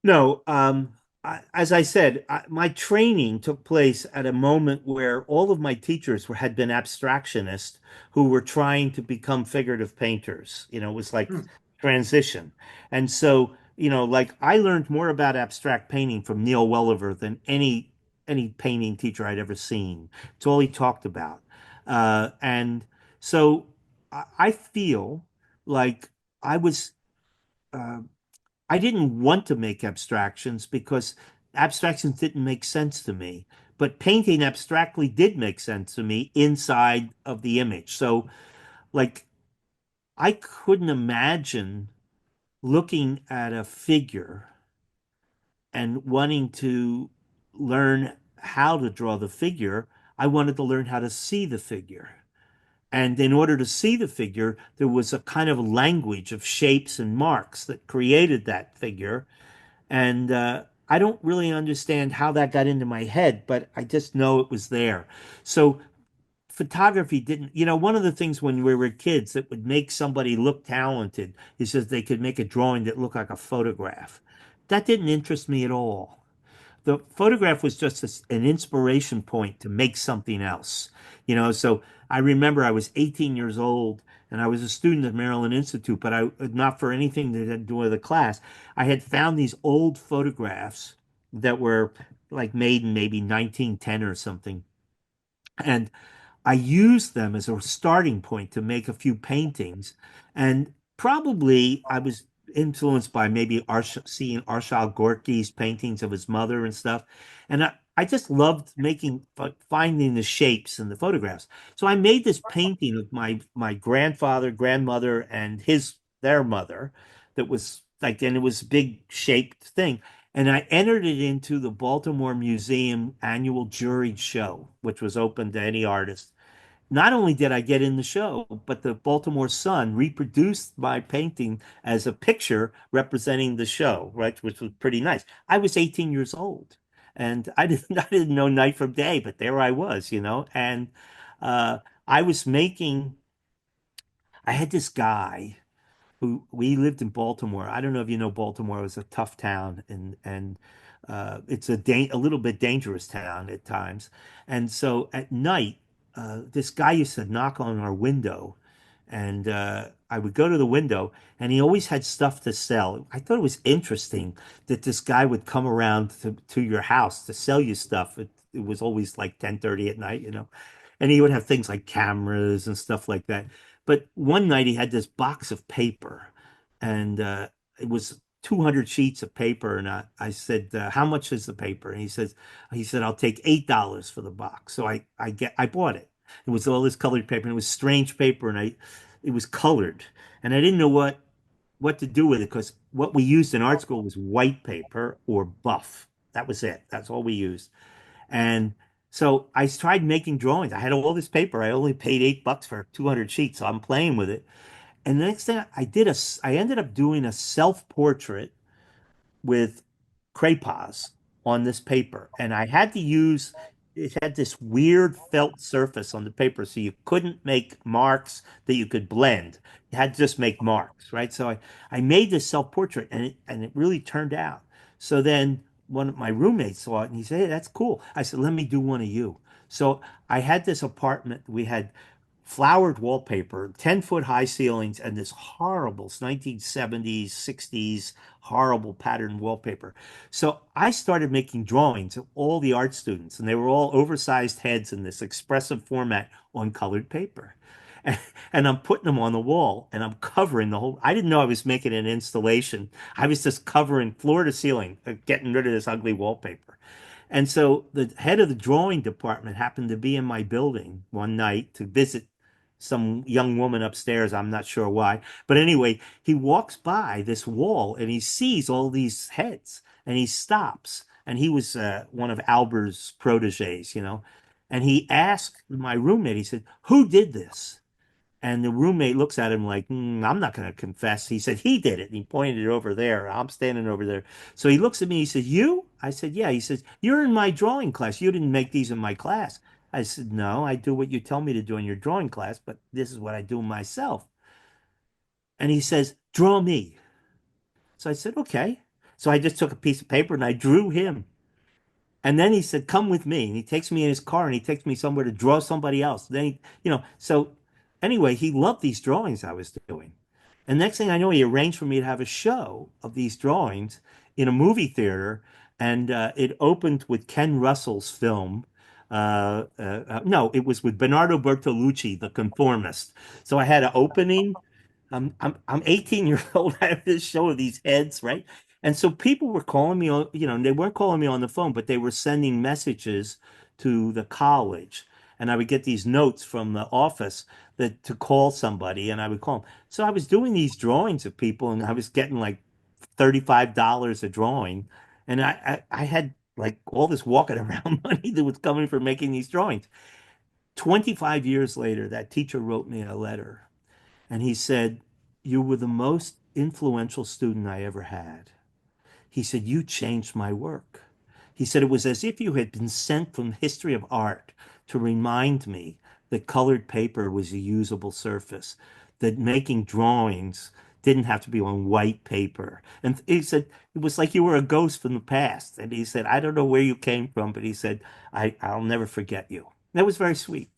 No, as I said, my training took place at a moment where all of my teachers had been abstractionists who were trying to become figurative painters. It was like Hmm. transition. And so, like I learned more about abstract painting from Neil Welliver than any painting teacher I'd ever seen. It's all he talked about. And so I feel like I was uh, I didn't want to make abstractions because abstractions didn't make sense to me. But painting abstractly did make sense to me inside of the image. So, like, I couldn't imagine looking at a figure and wanting to learn how to draw the figure. I wanted to learn how to see the figure. And in order to see the figure, there was a kind of language of shapes and marks that created that figure. And I don't really understand how that got into my head, but I just know it was there. So photography didn't, one of the things when we were kids that would make somebody look talented is that they could make a drawing that looked like a photograph. That didn't interest me at all. The photograph was just an inspiration point to make something else. So I remember I was 18 years old and I was a student at Maryland Institute, but I not for anything that had to do with the class. I had found these old photographs that were like made in maybe 1910 or something. And I used them as a starting point to make a few paintings. And probably I was influenced by maybe seeing Arshile Gorky's paintings of his mother and stuff. And I just loved finding the shapes in the photographs. So I made this painting of my grandfather, grandmother, and their mother that was like, and it was a big shaped thing. And I entered it into the Baltimore Museum annual juried show, which was open to any artist. Not only did I get in the show, but the Baltimore Sun reproduced my painting as a picture representing the show, right? Which was pretty nice. I was 18 years old and I didn't know night from day, but there I was. And uh, I was making, I had this guy who we lived in Baltimore. I don't know if you know Baltimore. It was a tough town, and it's a little bit dangerous town at times. And so at night, this guy used to knock on our window, and I would go to the window, and he always had stuff to sell. I thought it was interesting that this guy would come around to your house to sell you stuff. It was always like 10:30 at night. And he would have things like cameras and stuff like that. But one night he had this box of paper, and it was 200 sheets of paper. And I said, "How much is the paper?" And he said, "I'll take $8 for the box." So I bought it. It was all this colored paper, and it was strange paper, and it was colored, and I didn't know what to do with it because what we used in art school was white paper or buff. That was it. That's all we used. And so I tried making drawings. I had all this paper. I only paid $8 for 200 sheets. So I'm playing with it. And the next thing I ended up doing a self-portrait with crayons on this paper. And I had to use, it had this weird felt surface on the paper. So you couldn't make marks that you could blend. You had to just make marks, right? So I made this self-portrait and it really turned out. So then one of my roommates saw it and he said, "Hey, that's cool." I said, "Let me do one of you." So I had this apartment. We had flowered wallpaper, 10-foot high ceilings, and this horrible 1970s, 60s horrible pattern wallpaper. So I started making drawings of all the art students, and they were all oversized heads in this expressive format on colored paper. And, and I'm putting them on the wall and I'm covering the whole. I didn't know I was making an installation. I was just covering floor to ceiling, getting rid of this ugly wallpaper. And so the head of the drawing department happened to be in my building one night to visit some young woman upstairs. I'm not sure why. But anyway, he walks by this wall and he sees all these heads and he stops. And he was one of Albert's proteges. And he asked my roommate, he said, "Who did this?" And the roommate looks at him like, "I'm not going to confess." He said, "He did it." And he pointed it over there. I'm standing over there. So he looks at me. He says, "You?" I said, "Yeah." He says, "You're in my drawing class. You didn't make these in my class." I said, "No, I do what you tell me to do in your drawing class, but this is what I do myself." And he says, "Draw me." So I said, "Okay." So I just took a piece of paper and I drew him. And then he said, "Come with me." And he takes me in his car and he takes me somewhere to draw somebody else. Then so anyway, he loved these drawings I was doing. And next thing I know, he arranged for me to have a show of these drawings in a movie theater. And it opened with Ken Russell's film. No, it was with Bernardo Bertolucci, The Conformist. So I had an opening. I'm 18 years old. I have this show of these heads, right? And so people were calling me on, they weren't calling me on the phone, but they were sending messages to the college. And I would get these notes from the office that to call somebody, and I would call them. So I was doing these drawings of people, and I was getting like $35 a drawing. And I had like all this walking around money that was coming from making these drawings. 25 years later, that teacher wrote me a letter and he said, "You were the most influential student I ever had." He said, "You changed my work." He said, "It was as if you had been sent from the history of art to remind me that colored paper was a usable surface, that making drawings didn't have to be on white paper." And he said, "It was like you were a ghost from the past." And he said, "I don't know where you came from, but he said, I'll never forget you." That was very sweet.